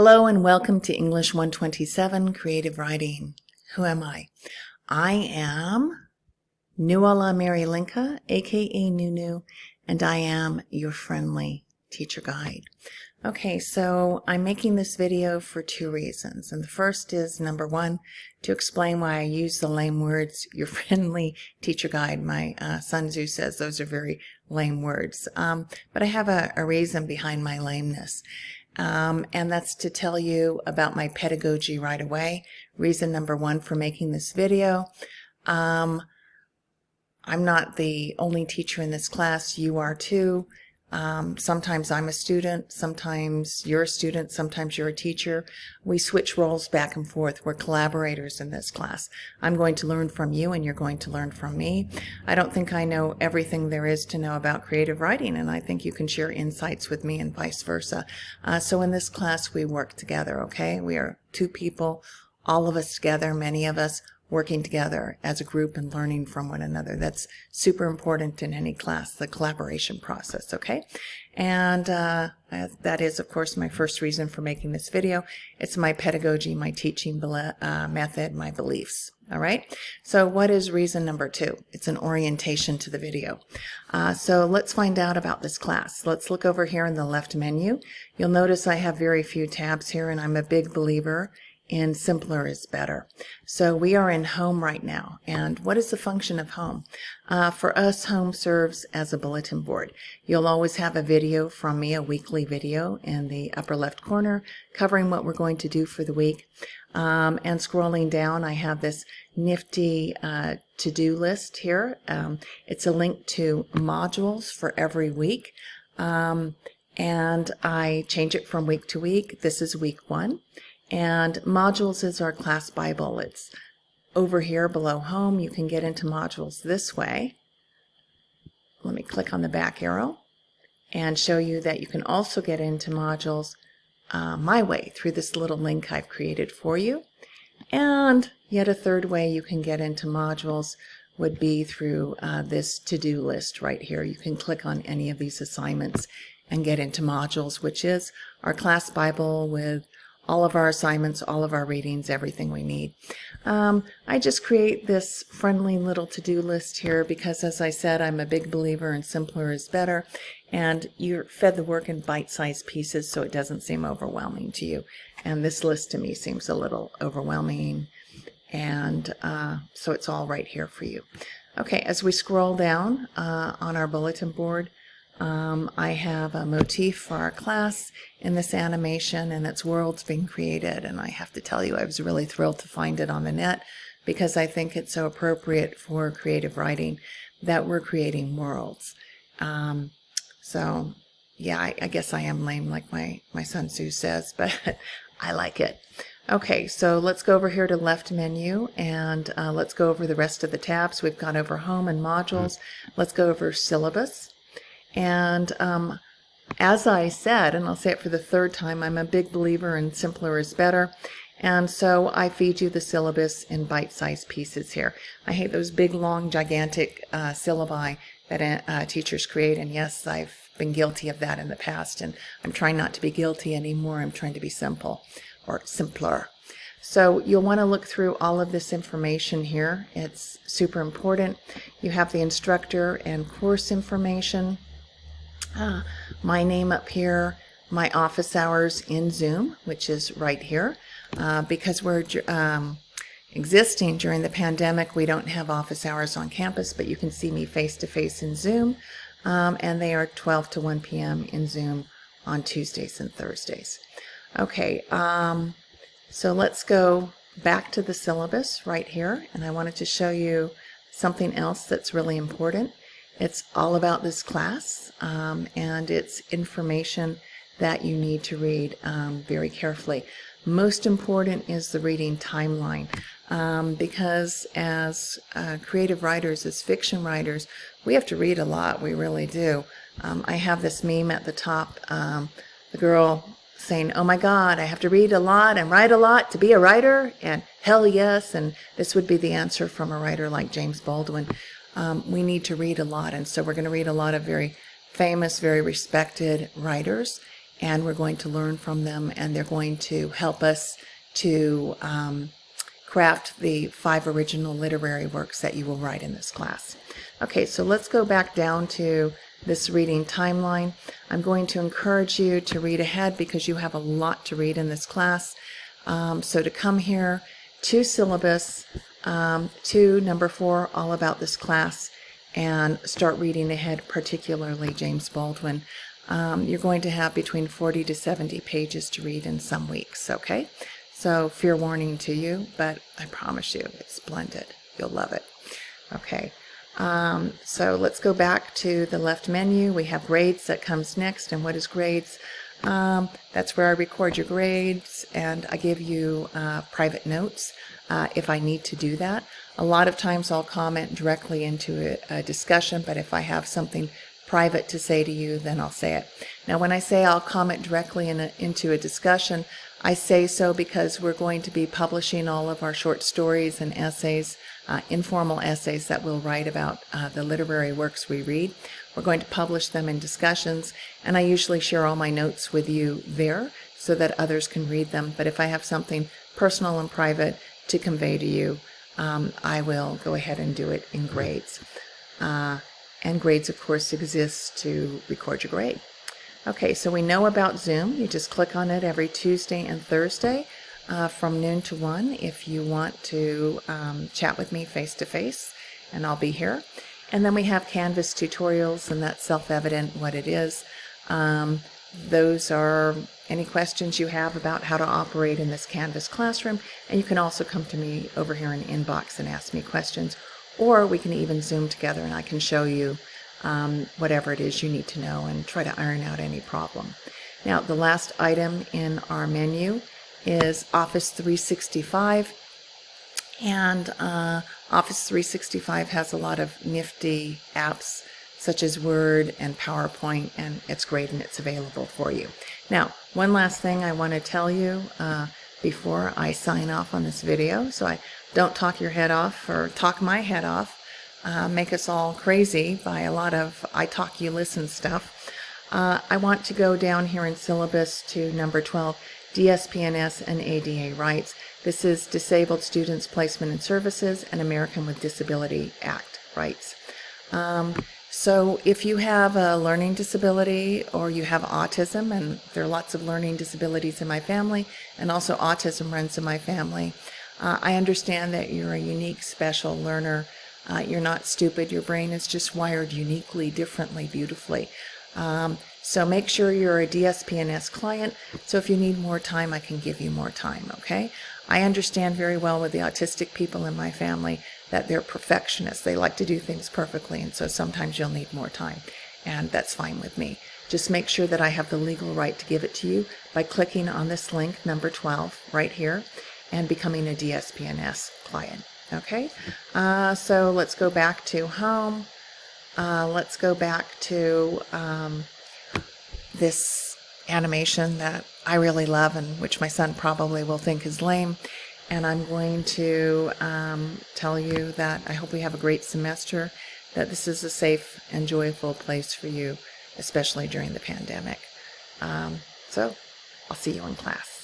Hello and welcome to English 127 Creative Writing. Who am I? I am Nuala Mary Linka, aka Nunu, and I am your friendly teacher guide. Okay, so I'm making this video for two reasons. And the first is, number one, to explain why I use the lame words, your friendly teacher guide. My son Zoo says those are very lame words. But I have a reason behind my lameness. And that's to tell you about my pedagogy right away. Reason number one for making this video. I'm not the only teacher in this class. You are too. Sometimes I'm a student, sometimes you're a student, sometimes you're a teacher. We switch roles back and forth. We're collaborators in this class. I'm going to learn from you and you're going to learn from me. I don't think I know everything there is to know about creative writing, and I think you can share insights with me and vice versa. So in this class we work together, okay? We are two people, all of us together, many of us, working together as a group and learning from one another. That's super important in any class, the collaboration process, okay? And that is, of course, my first reason for making this video. It's my pedagogy, my teaching method, my beliefs, all right? So what is reason number two? It's an orientation to the video. So let's find out about this class. Let's look over here in the left menu. You'll notice I have very few tabs here, and I'm a big believer in simpler is better. So we are in home right now. And what is the function of home? For us, home serves as a bulletin board. You'll always have a video from me, a weekly video in the upper left corner covering what we're going to do for the week. And scrolling down, I have this nifty to-do list here. It's a link to modules for every week. And I change it from week to week. This is week 1. And modules is our class Bible. It's over here below home. You can get into modules this way. Let me click on the back arrow and show you that you can also get into modules my way through this little link I've created for you. And yet a third way you can get into modules would be through this to-do list right here. You can click on any of these assignments and get into modules, which is our class Bible with all of our assignments, all of our readings, everything we need. I just create this friendly little to-do list here because, as I said, I'm a big believer in simpler is better, and you're fed the work in bite-sized pieces so it doesn't seem overwhelming to you. And this list to me seems a little overwhelming, and so it's all right here for you. Okay, as we scroll down on our bulletin board, I have a motif for our class in this animation, and it's worlds being created. And I have to tell you, I was really thrilled to find it on the net because I think it's so appropriate for creative writing that we're creating worlds. So yeah, I guess I am lame like my son Sue says, but I like it. Okay, so let's go over here to left menu and let's go over the rest of the tabs. We've gone over home and modules. Let's go over syllabus. And as I said, and I'll say it for the third time, I'm a big believer in simpler is better. And so I feed you the syllabus in bite-sized pieces here. I hate those big, long, gigantic syllabi that teachers create. And yes, I've been guilty of that in the past. And I'm trying not to be guilty anymore. I'm trying to be simple or simpler. So you'll want to look through all of this information here. It's super important. You have the instructor and course information. My name up here, my office hours in Zoom, which is right here. Because we're existing during the pandemic, we don't have office hours on campus, but you can see me face-to-face in Zoom. And they are 12 to 1 p.m. in Zoom on Tuesdays and Thursdays. Okay, so let's go back to the syllabus right here. And I wanted to show you something else that's really important. It's all about this class, and it's information that you need to read very carefully. Most important is the reading timeline, because as creative writers, as fiction writers, we have to read a lot. We really do. I have this meme at the top, the girl saying, "Oh my God, I have to read a lot and write a lot to be a writer," and hell yes, and this would be the answer from a writer like James Baldwin. We need to read a lot, and so we're going to read a lot of very famous, very respected writers, and we're going to learn from them, and they're going to help us to craft the 5 original literary works that you will write in this class. Okay, so let's go back down to this reading timeline. I'm going to encourage you to read ahead because you have a lot to read in this class. So to come here to syllabus, to number 4, all about this class, and start reading ahead, particularly James Baldwin. You're going to have between 40 to 70 pages to read in some weeks, okay? So fair warning to you, but I promise you it's splendid. You'll love it. Okay, so let's go back to the left menu. We have grades that comes next, and what is grades? That's where I record your grades, and I give you private notes if I need to do that. A lot of times I'll comment directly into a discussion, but if I have something private to say to you, then I'll say it. Now, when I say I'll comment directly into a discussion, I say so because we're going to be publishing all of our short stories and essays, informal essays that we'll write about the literary works we read. We're going to publish them in discussions, and I usually share all my notes with you there so that others can read them. But if I have something personal and private to convey to you, I will go ahead and do it in grades. And grades, of course, exist to record your grade. Okay, so we know about Zoom. You just click on it every Tuesday and Thursday from noon to 1 if you want to chat with me face-to-face, and I'll be here. And then we have Canvas tutorials, and that's self-evident what it is. Those are any questions you have about how to operate in this Canvas classroom, and you can also come to me over here in Inbox and ask me questions, or we can even Zoom together and I can show you whatever it is you need to know and try to iron out any problem. Now, the last item in our menu is Office 365, and Office 365 has a lot of nifty apps such as Word and PowerPoint, and it's great and it's available for you. Now, one last thing I want to tell you before I sign off on this video, so I don't talk your head off or talk my head off, make us all crazy by a lot of I talk, you listen stuff. I want to go down here in syllabus to number 12, DSPNS and ADA rights. This is Disabled Students Placement and Services and American with Disability Act rights. So if you have a learning disability or you have autism, and there are lots of learning disabilities in my family, and also autism runs in my family, I understand that you're a unique, special learner. You're not stupid. Your brain is just wired uniquely, differently, beautifully. So make sure you're a DSPNS client. So if you need more time, I can give you more time, okay? I understand very well with the autistic people in my family that they're perfectionists. They like to do things perfectly, and so sometimes you'll need more time, and that's fine with me. Just make sure that I have the legal right to give it to you by clicking on this link, number 12, right here, and becoming a DSPNS client, okay? So let's go back to home. Let's go back to this animation that I really love and which my son probably will think is lame. And I'm going to tell you that I hope we have a great semester, that this is a safe and joyful place for you, especially during the pandemic. So I'll see you in class.